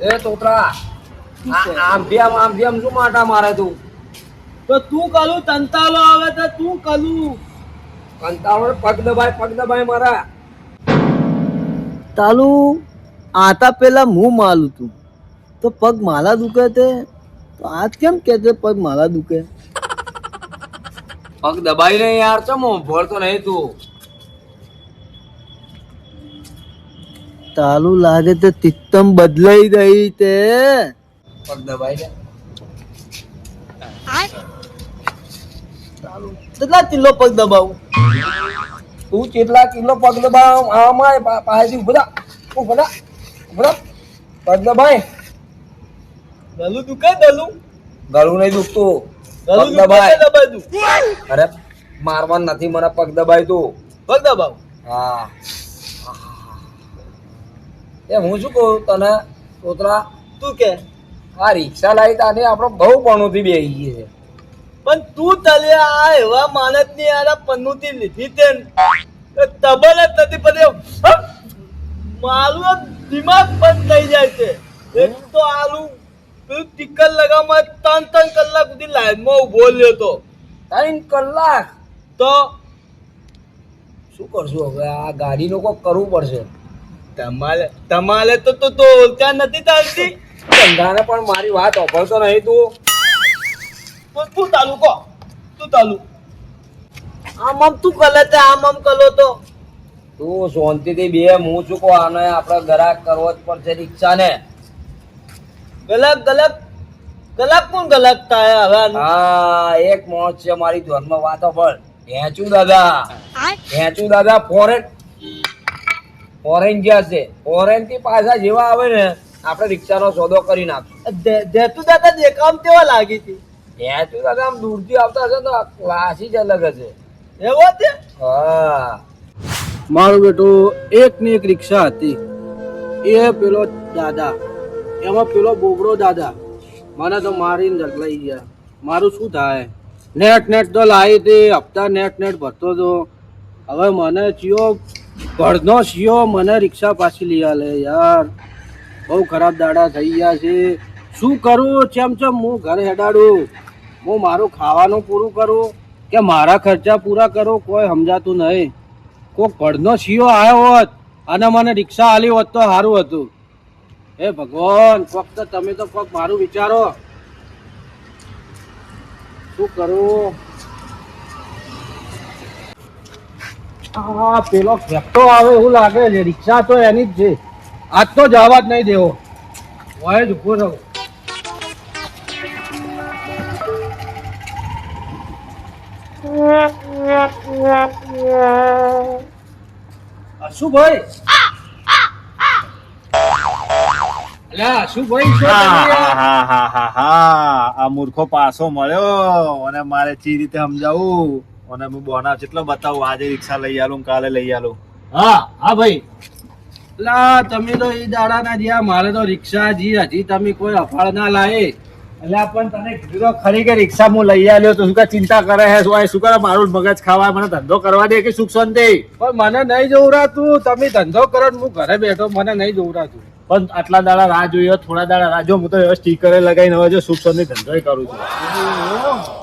એ તોતરા આમ શું માટા મારે તું તો તું કલું તંતાલો આવે તો તું કલું કંટાળો પગ દબાય મારા તાલુ આતા પેલા હું માલું તું તો પગ માલા દુખે તે તો આજ કેમ કે પગ માલા દુખે પગ દબાઈ ને યાર ચમો ભળતો નહીં તું તાલુ લાગે તે તિત્તમ બદલાઈ ગઈ તે પગ દબાઈ ને કેટલા કિલો પગ દબાવું તું કેટલા કિલો પગ દબાવ આમાં પાછી ઉભરા પગ દબાય ગલું દુખે ગલું ગળું નહીં દુખતું ગલું પગ દબાય દબાય અરે મારવાનું નથી મને પગ દબાય તું પગ દબાવ હા એ હું શું કહું તને તોતરા તું કે આ રિક્ષા લાવી તાને આપણો બહુ પણોથી બેસી ગઈ છે પણ તું તલે આ એવા માણસ ની આ પન્નુથી લીધી તે તબલ જ નથી પડ્યો મારું દિમાગ બંધ થઈ જાય છે એક તો આલુ પેલું ટીકર લગાવવામાં 3 કલાક સુધી લાઈનમાં ઉભો રહ્યો તો 3 કલાક તો શું કરશું હવે આ ગાડીનું કોક કરવું પડશે તમારે તો ત્યાં નથી ચાલતી ધંધાને પણ મારી વાત અભળતો નહીં તું તો તું ચાલુ કહો તું ચાલુ આમ તું કલે તે આમ કલો તો તું શાંતિથી બે હું શું કહું આને આપણે ગ્રાહક કરવો જ પડશે રિક્ષા ને ગલક કોણ ગલક થાય હવે હા એક મોજ છે મારી ધ્યાનમાં વાતો પણ હેચું દાદા ફોરેન ગયા છે ફોરેન થી પાછા જેવા આવે ને આપણે રિક્ષાનો સોદો કરી નાખશું જેતું દાદા દેખામ કેવા લાગી હતી હેચું દાદા આમ દૂરથી આવતા હશે તો ક્લાસી જ અલગ હશે એવો છે હા મારું બેટું એક ને એક રિક્ષા હતી એ પેલો દાદા એમાં પેલો બોબડો દાદા મને તો મારીને જગલાઈ ગયા મારું શું થાય નેટ તો લાવી હતી હપ્તા નેટ ભરતો હતો હવે મને ચિયો ઘરનો શિયો મને રિક્ષા પાછી લઈ આલે યાર બહુ ખરાબ દાડા થઈ ગયા છે શું કરું ચમ હું ઘર હેડાડું હું મારું ખાવાનું પૂરું કરું કે મારા ખર્ચા પૂરા કરું કોઈ સમજાતું નહીં કોઈક ભડનો શિયો આવ્યો હોત અને મને રિક્ષા આલી હોત તો સારું હતું હે ભગવાન કોક તો તમે તો કોક મારું વિચારો શું કરું હા પેલો ખેપતો આવે એવું લાગે છે રિક્ષા તો એની જ છે આજ તો જવા જ નહીં દેવો હોય જ ઉભો રહો શું ભાઈ આ મૂર્ખો પાછો મળ્યો અને મારે ચી રીતે સમજાવું અને હું બોના કેટલો બતાવું આજે રિક્ષા લઈ આલું કાલે લઈ આલું હા ભાઈ લા તમે તો એ દાડા ના જ્યાં મારે તો રિક્ષા હજી તમે કોઈ અફાળ ના લાવે એટલે પણ તને કીધું તો ખરી કે રિક્ષા હું લઈ આવ્યો તો શું કા ચિંતા કરે હે શું કરે મારું મગજ ખાવા મને ધંધો કરવા દે કે સુખ શાંતિ પણ મને નહીં જોવરાતું તમે ધંધો કરો હું ઘરે બેઠો મને નહીં જોવરાતું પણ આટલા દાડા રાહ જોયો થોડા દાડા રાહ જો હું તો સ્ટીકરે લગાવીને હવે જો સુખ શાંતિ ધંધો કરું છું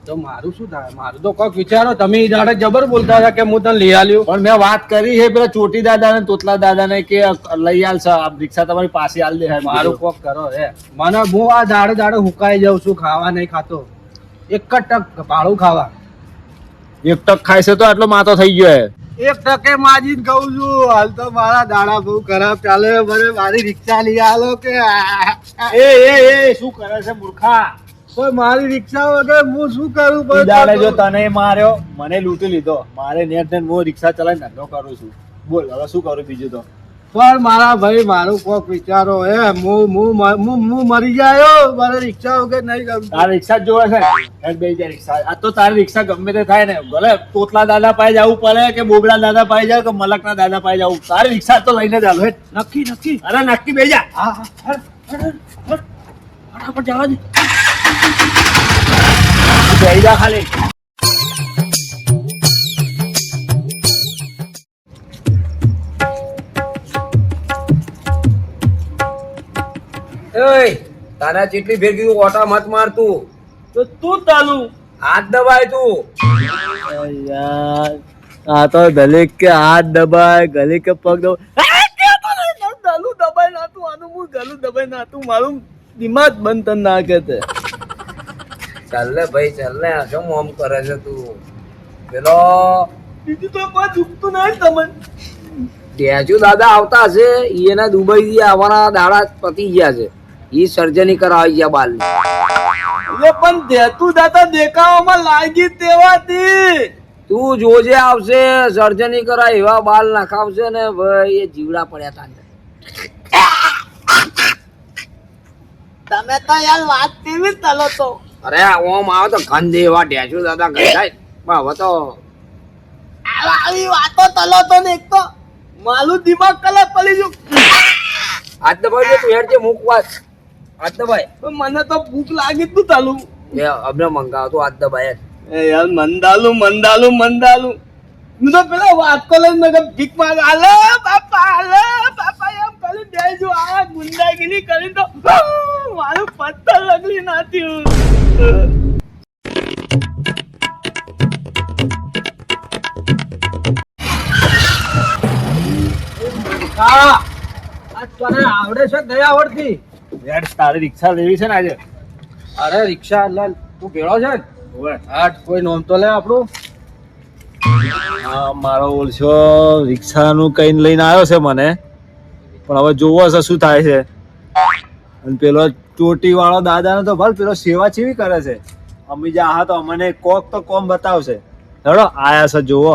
તો મારું શું થાય મારું તો કોક વિચારો તમે એ દાડે જબર બોલતા હતા કે હું તને લઈ આલ્યું પણ મેં વાત કરી છે પેલા ચોટી દાદા ને તોતલા દાદા ને કે લઈ આલ રિક્ષા તમારી પાસે આલ દે મારું કોક કરો હે મને હું આ દાડે હુકાઈ જાઉં છું ખાવા નહીં ખાતો એક જ ટક ભાડું ખાવા એક ટક ખાય છે તો આટલો માતો થઈ ગયો હે એક ટકે માજી કહું છું હાલ તો મારા દાડા બહુ ખરાબ ચાલે મને મારી રિક્ષા લઈ આલો કે એ શું કરે છે મૂર્ખા કોઈ મારી રિક્ષા વગર હું શું કરું દાડે જો તને માર્યો મને લૂંટી લીધો મારે નેટ હું રિક્ષા ચલાવીને ધંધો કરું છું બોલ હવે શું કરું બીજું તો પણ મારા ભાઈ મારું કોક વિચારો હે હું મરી જાયો મારે રિક્ષા વગર નહીં કરું તારી રિક્ષા જ જોવે છે હેડ બે જાય રિક્ષા આ તો તારી રિક્ષા ગમે તે થાય ને ભલે તોતલા દાદા પાસે જવું પડે કે બોબડા દાદા પાસે જાવ કે મલકના દાદા પાસે જવું તારી રિક્ષા તો લઈને જ હાલો હેડ નક્કી અરે નક્કી બે જા ફટાફટ જવા દે બેહી જા ખાલી એય તારા જેટલી ફેર કીધું ઓટા મત માર તું. તો તું ચાલુ. હાથ દબાય તું. યાર આ તો ગલે કે હાથ દબાય ગલે કે પગ દબાય ગલું દબાય ના તું આનું હું ગલું દબાય ના તું મારું દિમાગ બંધ તન ના કે તે ચાલ ને ભાઈ ચાલ ને શું મોમ કરે છે તું. પેલો બીજું તો કોઈ દુખતું નહીં તમને. ટેજુ દાદા આવતા હશે એના દુબઈ થી આવવાના દાડા પતી ગયા છે. ઈ સર્જરી કરાવી ગયા બાલ એ પણ દેતું દાતા દેખાવામાં લાગી તેવાથી તું જોજે આવશે સર્જરી કરાય એવા બાલ નખાવશે ને ભાઈ એ જીવડા પડ્યા તા અંદર. તમે તો યાર વાત કેવી ચાલો તો. અરે ઓમ આવે તો ગંધ એવા ટેજુ દાદા ગંધાય પણ હવે તો આવી વાતો ચાલો તો ને એક તો મારું દિમાગ કલાક પડી ગયું. હાથ દબાઈ તું હેડ છે મૂક વાત. હાથ દબાઈ મને તો ભૂખ લાગી તું ચાલુ. એ અમને મંગાવ તું હાથ દબાઈ. એ યાર મંદાલું હું તો પેલા વાત કો લઈને મેં ભીખ માંગ આલે બાપા એમ કરી દેજો આ ગુંડાગીરી કરી તો મારું પત્તર લગલી નાથી. તને આવડે છે નહીં આવડતી? યાર તારી રિક્ષા લેવી છે ને આજે. અરે રિક્ષા લાલ તું ભેળો છે ને? હાટ કોઈ નોમ તો લે આપણું. હા મારો ઓળશો રિક્ષાનું કઈ લઈને આવ્યો છે મને પણ હવે જોવો છે શું થાય છે. અને પેલો ચોટી વાળો દાદાનો તો ભલ પેલો સેવા ચેવી કરે છે. અમી જા હા તો અમને કોક તો કોમ બતાવશે. હેડો આયા છે જોવો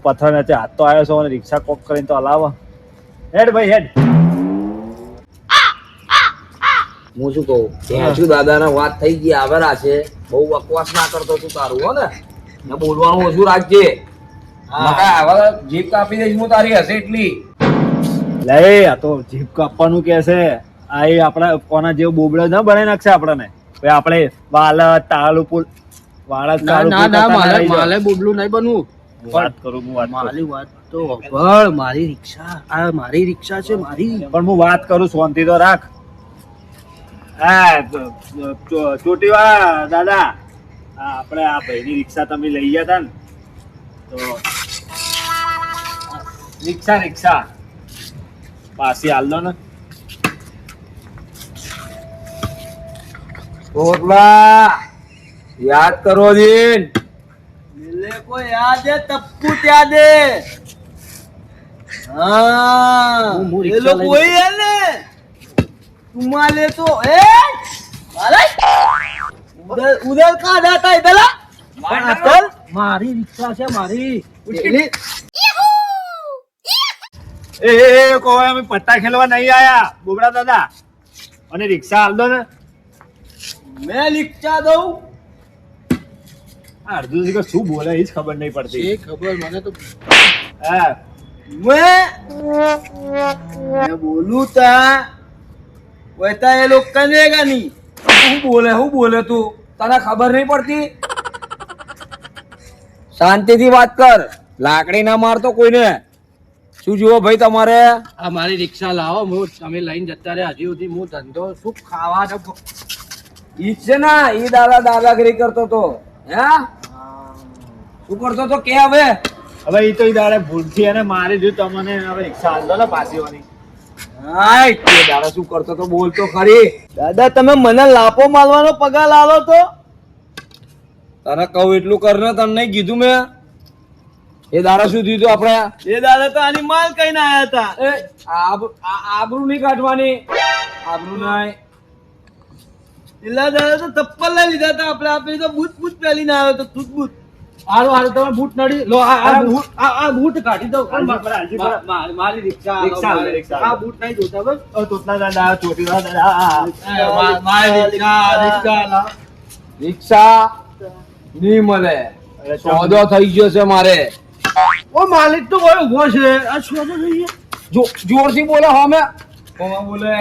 પથ્થર ને હાથ તો આવ્યો છે અને રિક્ષા કોક કરીને તો હલાવો. હેડ ભાઈ હેડ. હું શું કહું ટેજુ દાદાના વાત થઈ ગઈ આવેલા છે બહુ બકવાસ ના કરતો તું તારું હો ને બોલવાનું ઓછું રાખજે. હવે જીભ કાપી દઈશ હું તારી હશે એટલી. લે આ તો જીભ કાપવાનું કે છે. આ એ આપણા કોના જેવો બોબડો ના બનાવી નાખશે આપણને. ભાઈ આપણે વાલત તાળુપુર વાળત માલે બોબલું નહીં બનવું. વાત કરું હું વાત કરું. મારી વાત તો ભળ મારી રિક્ષા આ મારી રિક્ષા છે મારી. પણ હું વાત કરું શાંતિ તો રાખ. હા ચોટી વાળા દાદા આપણે આ ભાઈની રિક્ષા તમે લઈ ગયા હતા ને તો રિક્ષા પાછી હાલ દો ને. યાદ કરો દીન મિલે કો યાદ હે તપ્પુ ત્યાં દે. હા હું ये रिक्शा लोग लेने- वही है ने तुम्हारे तो अरे उधर कहाँ जाता है इधर असल મારી રિક્ષા છે મારી. ए कोई અમે પત્તા ખેલવા નહીં આયા બોબડા દાદા અને રિક્ષા હાલ દો ને. मैं રિક્ષા દઉં. અર્જુન જી શું બોલે એ જ ખબર નહીં પડતી. એ ખબર મને તો હા मैं बोलूं था वैसा ये लोग करेगा नहीं. હું બોલે તું તને ખબર નહીં પડતી. શાંતિથી વાત કર લાકડી ના મારતો કોઈને. શું જુઓ ભાઈ તમારે આ મારી રિક્ષા લાવો હું તમે લઈને જતા રહ્યા હજી સુધી હું ધંધો શું ખાવા ઈ છે ને ઈ દાદાગીરી કરતો તો હે શું કરતો તો કે હવે હવે એ તો ઈ દાડે ભૂલથી એને મારી દીધું તમને હવે રિક્ષા હાલ દો ને પાછીવાની. હાય તે દાડા શું કરતો તો બોલ તો ખરી. દાદા તમે મને લાપો મારવાનો પગાર આલો તો તને કહું એટલું કર ને તને નહીં કીધું મેં. એ દાડા શું થયું તું આપણે એ દાદા તો આની માલ કઈને આયા હતા. એ આબરૂ નહીં કાઢવાની આબરૂ નહીં. પેલા દાદા તો ચપ્પલ લઈ લીધા હતા આપણે આપે તો બૂટ બૂટ પહેરીને આવ્યો તો તું બૂટ. હારું હારું તમે બૂટ નડી લો આ બૂટ કાઢી દો મારી રિક્ષા રિક્ષા હાલો, રિક્ષા હાલો. આ બૂટ નહીં જોતા બસ તોતલા દાદા ચોટી દાદા મારી રિક્ષા રિક્ષા નહીં મળે સોદો થઈ ગયો છે મારે. ઓ માલિક તો કોઈ ઉભો છે આ શું થઈ જોરથી બોલે હોમે બોલે.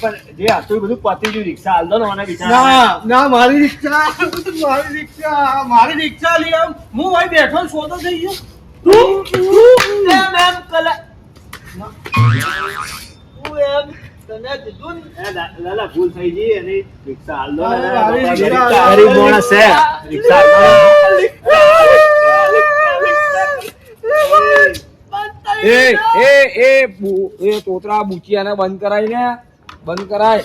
પણ જે હતું એ બધું પતી ગયું. રિક્ષા હાલ દો ને મને બિચારા. ના ના મારી રિક્ષા મારી રિક્ષા લઈ આવ હું અહીં બેઠો સોદો થઈ ગયો એમ એમ કલા તું એમ તને કીધું ને દાદા ભૂલ થઈ ગઈ એની રિક્ષા હાલ દો અરે, મારી રિક્ષા, ગરીબ માણસ છે રિક્ષા હાલ દો. એ તોતરા બુચિયાને બંધ કરાય ને બંધ કરાય.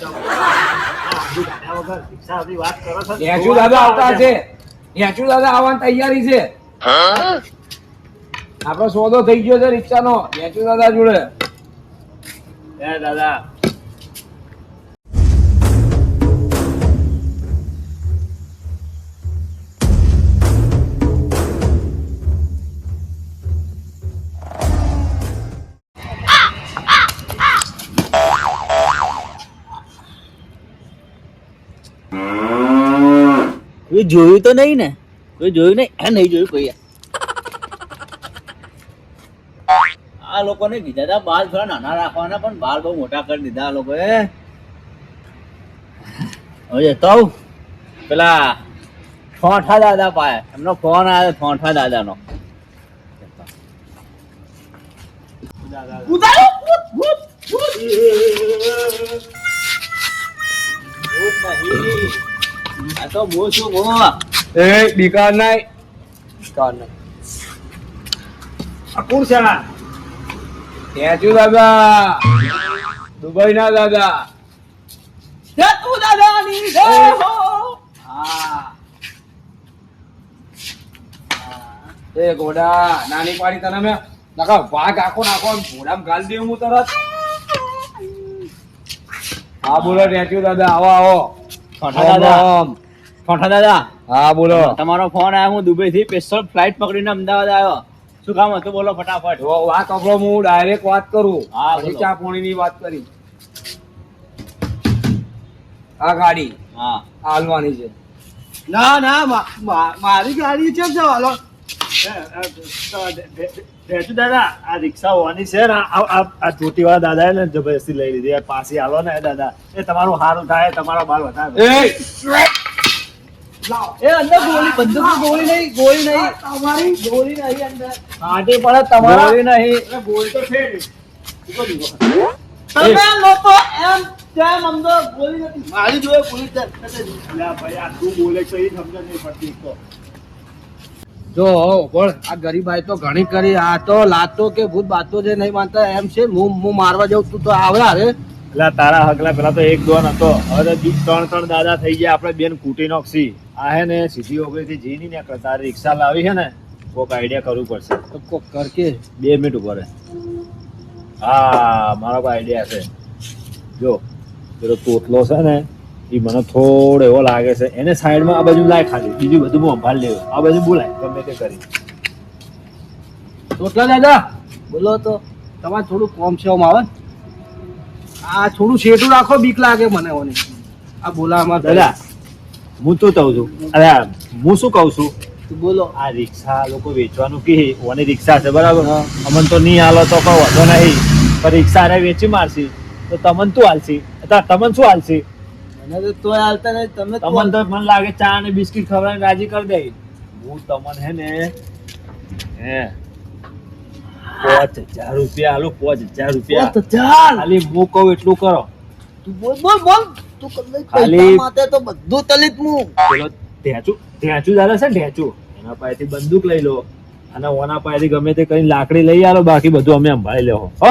રિક્ષા આપણી વાત કરો છો ને? હેચુ દાદા આવતા છે. હેચુ દાદા આવવાની તૈયારી છે. આપણો સોદો થઈ ગયો છે રિક્ષાનો હેચુ દાદા જોડે. એ દાદા કોઈ જોયું તો નહીં ને? કોઈ જોયું નહીં? નહીં જોયું કોઈ. આ લોકોને કીધા હતા બાલ થોડા નાના રાખવાના, પણ બાલ બહુ મોટા કરી દીધા આ લોકોએ. હવે તો પેલા ઠોઠા દાદા પાસે એમનો ફોન આવ્યો, ઠોઠા દાદાનો. આ તો હું છું હું. એ બીકાર નહીં. બીકાર નહીં. આ કોણ છે આ? હેચુ દાદા દુબઈ ના દાદા. તું દાદાની જય હો. હા એ ઘોડા નાની પાડી તને મેં નકા વાઘ આખો નાખો ઘોડામાં ગાલ દઉં હું તરત. હા બોલો હેચુ દાદા આવો આવો. ઠોઠા દાદા, આમ. ઠોઠા દાદા, હા બોલો. તમારો ફોન આવ્યો. હું દુબઈ થી સ્પેશિયલ ફ્લાઇટ પકડીને અમદાવાદ આવ્યો. શું કામ હતું બોલો ફટાફટ. જો વાત આપણો હું ડાયરેક્ટ વાત કરું. હા, પછી બોલો. ચા પાણીની વાત કરી. આ ગાડી હા હાલવાની છે. ના ના મારી ગાડી છે જ હાલો. ભેચુ દાદા આ રિક્ષા હોવાની છે ને આ ચોટીવાળા દાદા ને જબરજસ્તી લઈ લીધી. આ પાછી આલો ને દાદા, એ તમારું સારું થાય, તમારો બાલ વધારે. એ અંદર ગોળી, બંદૂકની ગોળી નહીં, ગોળી નહીં, તમારી ગોળી નહીં અંદર. આંટી પડે તમારા. ગોળી નહીં. ગોળ તો છે જ. તમે લોકો એમ કેમ સમજો? ગોળી નથી. મારી જોડે પોલીસ અલ્યા ભાઈ આ તું બોલે છે એ સમજ નહીં પડતી એક તો. જો પણ આ ગરીબાઈ તો ઘણી કરી. આ તો લાતો કે ભૂત બાતો જે નહીં માનતા એમ છે. હું મારવા જાઉં તું તો આવે અરે એટલે તારા હકલા પેલા તો એક દોન હતો, હવે તો ત્રણ દાદા થઈ ગયા. આપણે બેન કૂટી નોખશી. આ હે ને સીધી ઓગળીથી જીની ને તારી રિક્ષા લાવી છે ને, કોઈક આઈડિયા કરવું પડશે. તો કોક કર કે 2 મિનિટ ઉપર. હા મારો કોઈ આઈડિયા છે. જો પેલો તોતલો છે ને એ મને થોડો એવો લાગે છે, એને સાઈડમાં આ બાજુ લાય ખાલી, બીજું બધું હું સંભાળ લેવું. આ બાજુ બોલાય ગમે તે કરી. ટોટલા દાદા બોલો તો તમારે થોડું કોમ છે આમ આવે ને. આ થોડું શેઠું રાખો, બીક લાગે મને ઓની. આ બોલા અમાર દાદા હું તો કહું છું, અરે હું શું કહું છું, બોલો. આ રિક્ષા લોકો વેચવાનું કે ઓની રિક્ષા છે બરાબર, અમન તો નહીં હાલો તો કોઈ વાંધો નહીં, પણ રિક્ષા રે વેચી મારશી તો તમને શું હાલશી? તમને શું હાલશી? મને તો તોય હાલતા નહીં. તમે તમને તો મને લાગે ચા અને બિસ્કિટ ખવડાવીને રાજી કરી દે. હું તમને હે ને હે 5000 રૂપિયા આલું, 5000 રૂપિયા ખાલી હું કહું એટલું કરો. તું બોલ બોલ બોલ. તું કદી ખાલી- પૈસા માટે તો બધું તલિત હું. પેલો ઢેચું દાદા છે ને ઢેચું, એના પાસેથી બંદૂક લઈ લો અને ઓના પાસેથી ગમે તે કઈ લાકડી લઈ આલો, બાકી બધું અમે સંભાળી લેવો. હો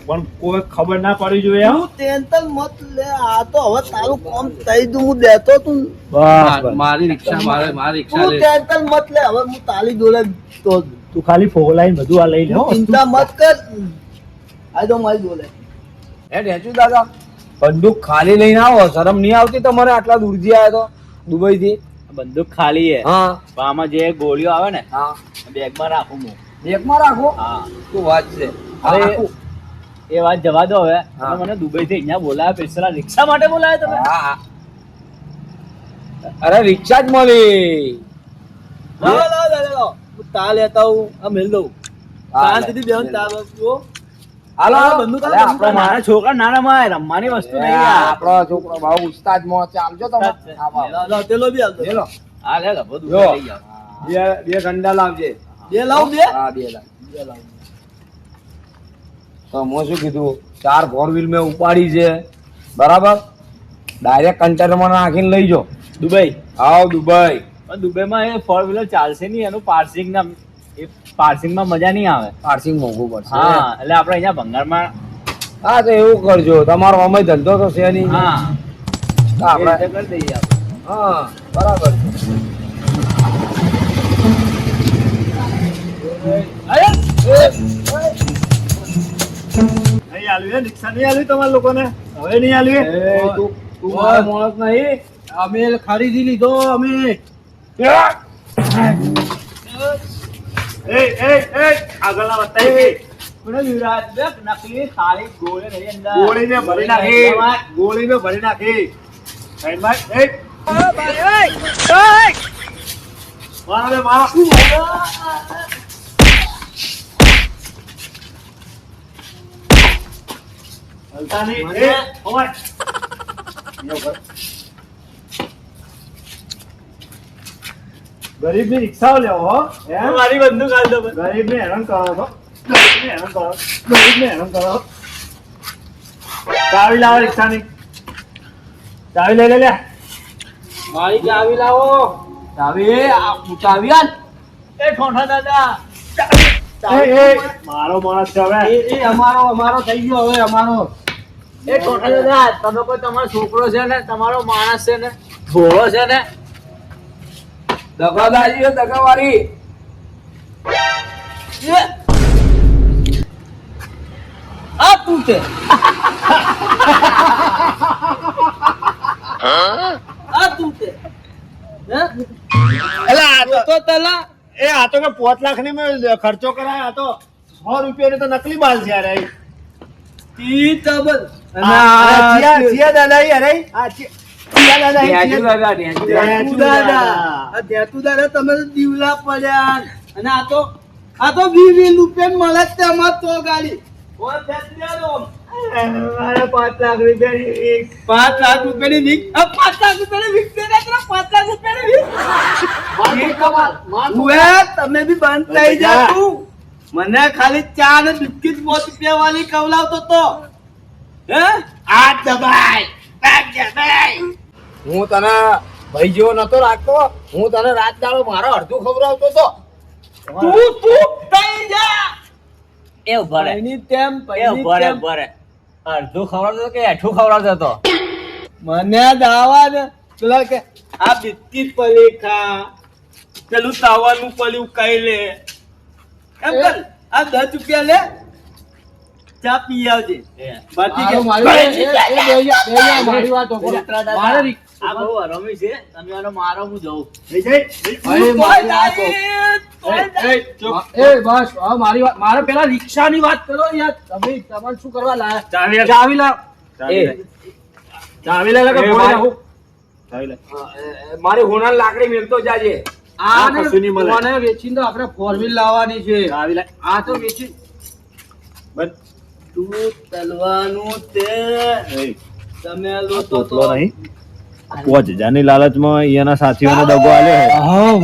પણ કોઈ ખબર ના પડી જોઈએ. હો? તું ટેન્શન મત લે. આ તો હવે તારું કામ થઈ ગયું. હું દેતો તું. બસ મારી રિક્ષા મારી તું ટેન્શન મત લે. હવે હું તાલી જોડે તો તું ખાલી ફોલાઈને બધું આ લઈ લે. હો? ચિંતા મત કર. આ તો મારી જોડે હે ઢેચુ દાદા બંદૂક ખાલી લઈને આવો, શરમ નહીં આવતી તમારે? આટલા દૂરથી આવ્યા તો દુબઈ થી. બંદૂક ખાલી હે, હા પણ આમાં જે ગોળીઓ આવે ને હા બેગમાં રાખું હું. બેગમાં રાખો. હા શું વાત છે? હવે રાખું. એ વાત જવા દો હવે. હા. તમે મને દુબઈ થી અહીંયા બોલાયા, સ્પેશિયલ રિક્ષા માટે બોલાયા તમે? હા, હા. અરે રિક્ષા જ મળી. લાવો લાવો દાદા હું તા લેતા હું આ મેલ દઉં શાંતિથી બેહો ને તા બાપુ. હાલો બંદૂક અરે આપણો મારા છોકરા નાના માં રમવાની વસ્તુ નહીં આ. આપણો છોકરો બહુ ઉસ્તાદ માં ચાલજો તમે. હા, વાહ. લાવો તેલો બી હાલતો. લે લો. હા લે લો, બધું જો. લઈ જાઓ. બે ગંડા લાવજે. બે લાવ બે હા બે લાવ. તો મેં શું કીધું 4 4 વ્હીલ મેં ઉપાડી છે બરાબર ડાયરેક્ટ કન્ટેનરમાં નાખીને લઈ જાઓ દુબઈ આવ દુબઈ. પણ દુબઈમાં એ ફોર વ્હીલર ચાલશે નહીં, એનું પાર્સિંગ ના એ પાર્સિંગમાં મજા નહીં આવે. પાર્સિંગ મોંઘું પડશે. હા એટલે આપણે અહીંયા ભંગારમાં હા તો એવું કરજો તમારો અમે ધંધો તો છે નહીં. હા તો એ આપણે રીતે કરી દઈએ આપણે. હા બરાબર. નહીં આલ્યું હે? રિક્ષા નહીં આલ્યું તમારા લોકોને? હવે નહીં આલ્યું હે? તું મારો માણસ નહીં. અમે ખરીદી લીધો અમે. આગળના બતાવી પેલો યુવરાજ બે નકલી ખાલી ગોળે રહી અંદર. ગોળીને ભરી નાખી, ગોળીને ભરી નાખી. સાઈડમાં, એ. મારો રે, મારો. હલતા નહીં. એ, ઓય. ગરીબની રિક્ષાઓ લેવો હો. એમ? મારી બંદૂક આલ દો બસ. ગરીબને હેરાન કરો છો. ગરીબને હેરાન કરો. ગરીબને હેરાન કરો. ચાવી લાવો રિક્ષાની. ચાવી લઈ લે. મારી ચાવી લાવો. ચાવી ચાવી આલ. એ ઠોઠા દાદા એ, મારો માણસ છે હવે. એ અમારો થઈ ગયો હવે અમારો. એ ઠોઠા દાદા તમે કોઈ તમારો છોકરો છે ને તમારો માણસ છે ને ઘોડો છે ને દગાદારી દગાવાળી. આ તું છે. આ તું છે. હે? તો તલા એ આ તો કે 5 લાખની મેં ખર્ચો કરાય. આ તો 100 રૂપિયાની તો નકલી બાલ છે યાર. તી તબલ. ચિયા દાદા યાર. આ ચિયા દાદા ઢેંચુ દાદા, ઢેંચુ દાદા. ધેતુ દાદા. આ ધેતુ દાદા તમે તો દીવલા પડ્યા. અને આ તો 20 રૂપિયા મળે છે અમાર તો ગાડી. ઓય ધેતુ દાદા. 5 લાખ રૂપિયાની 5 લાખ રૂપિયાની વીક. 5 લાખ રૂપિયાની વીક દે ને 5 લાખ રૂપિયાની વીક. ઉએ તમે બી બંધ થઈ જા તું. મને ખાલી ચા ને બિસ્કિટ 5 રૂપિયા વાળી ખવડાવતો તો. હે? આ દબાઈ. હું તને ભાઈ જેવો નતો રાખતો. હું તને રાત દાડો મારો અડધું ખવડાવતો તો. તું થઈ જા. એ ઉભા રહે પૈની તેમ એ પૈની ઉભા રહે તેમ. ઉભા રહે. અડધું ખવડાવતો કે એઠું ખવડાવતો હતો? મને દાવા ને પેલા કે આ બિસ્કિટ પલી ખા, પેલું તાવાનું પલ્યું કઈ લે એમ કર. આ 10 રૂપિયા લે, ચા પી આવજે. બાકી કે મારી વાત મારે આ બહુ હરામી છે. તમે આનો મારો હું જઉં. લઈ જઈ. મારે પેલા રિક્ષાની વાત કરો યાર. તમે તમારે શું કરવા લાયા? ચાવી ચાવી લાવ. ચાવી લે કે એ બોલી ભાઈ. નાખું. ચાવી લે. મારી હોનાર લાકડી મેલતો જાજે. આને કશું નહીં મળે. મને વેચીને તો આપણે 4 વ્હીલ લાવવાની છે. ચાવી લે. આ તો વેચી બસ. તું તલવાનું તે એ, તમે આ લો તોતલો નહીં. 5000 ની લાલચમાં એના સાથીઓને દગો આલ્યો છે.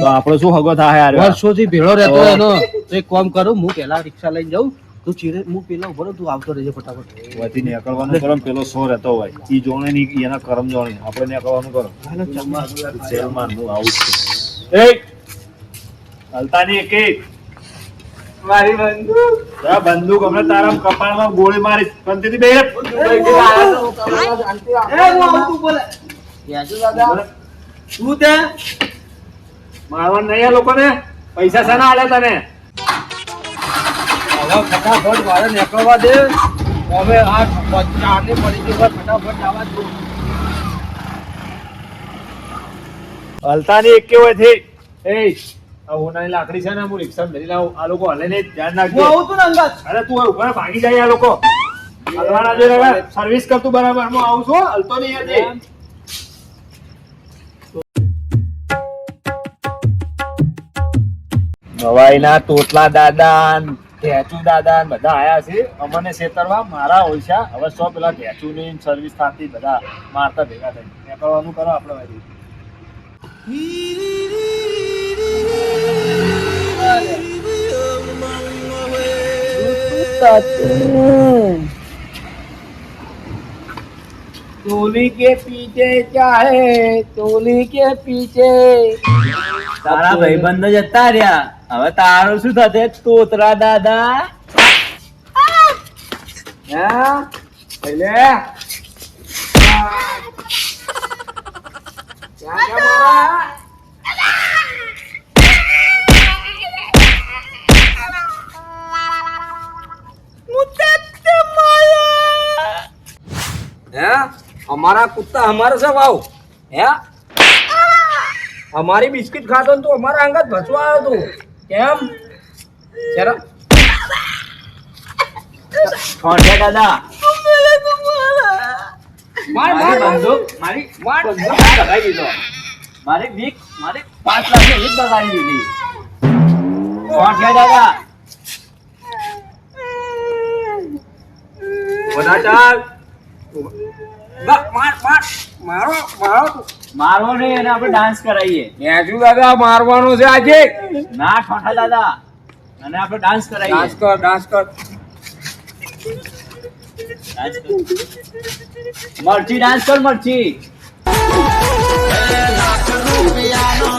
તો આપણો શું હગો થાય યાર? વર્ષોથી ભેળો રહેતો એનો. તો એક કામ કરું, હું પેલા રિક્ષા લઈને જાઉં, તું ચીરે હું પેલા ઉભો રહું, તું આવતો રહેજે ફટાફટ. વધી નીકળવાનું કરો ને પેલો સો રહેતો હોય ઈ જોણે નહીં એના કરમ જોણે આપણે નીકળવાનું કરો. સેલમાન હું આવું જ છું. એ હલતા નહીં એક એક. મારી બંદૂક. આ બંદૂક હમણાં તારા કપાળમાં ગોળી મારી પણ તેથી બે એ હું આવું તું બોલે. તું તે મારવાનું નહીં આ લોકોને. પૈસા શાના આલે તને? હવે ફટાફટ મારે નીકળવા દે. હવે આ ચારને પડી ગઈ હોય, ફટાફટ જવા દે. હલતા નહીં એક હોય થી. એ આ હોનાની લાકડી છે ને હું રિક્ષામાં ધરી લાવું. આ લોકો હલે નહીં, ધ્યાન હું રાખજો. આવું તું ને અંગાત. અરે તું હવે ઉભા રહે, ભાગી જાય આ લોકો. હલવાના જોઈ હવે સર્વિસ કરતું બરાબર. હું આવું છું, હલતો નહીં યાર. નવાઈના તોતલા દાદા ઢેચુ દાદા બધા આયા છે અમને છેતરવા. મારા ઓછા હવે સો પેલા ઢેચુ ની સર્વિસ થતી બધા મારતા ભેગા થઈ નીકળવાનું કરો આપણે વળી. तोली के पीछे चाहे तोली के पीछे તારા ભાઈબંધો જતા રહ્યા, હવે તારું શું થશે તોતરા દાદા? હા એટલે ક્યાં મારા હે हमारा कुत्ता हमारे से वाव है हमारी बिस्किट खातो तो हमारा अंगत भसवा आयो तू केम जरा ઠોઠિયા દાદા, मार મારી मार બંદૂક, મારી માર. બંદૂક લગાવી દીધો. મારી બીક, મારી 5 લાખની બીક લગાવી દીધી. ઠોઠિયા દાદા, बड़ा चाल मार मार मारो मारो મારવો નહીં, અને આપણે ડાન્સ કરાવીએ. નેજુ દાદા મારવાનું છે આજે ના ઠોઠા દાદા, અને આપણે ડાન્સ કરાવીએ. ડાન્સ કર ડાન્સ કર. મરચી ડાન્સ કર, મરચી. લાખ રૂપિયાનો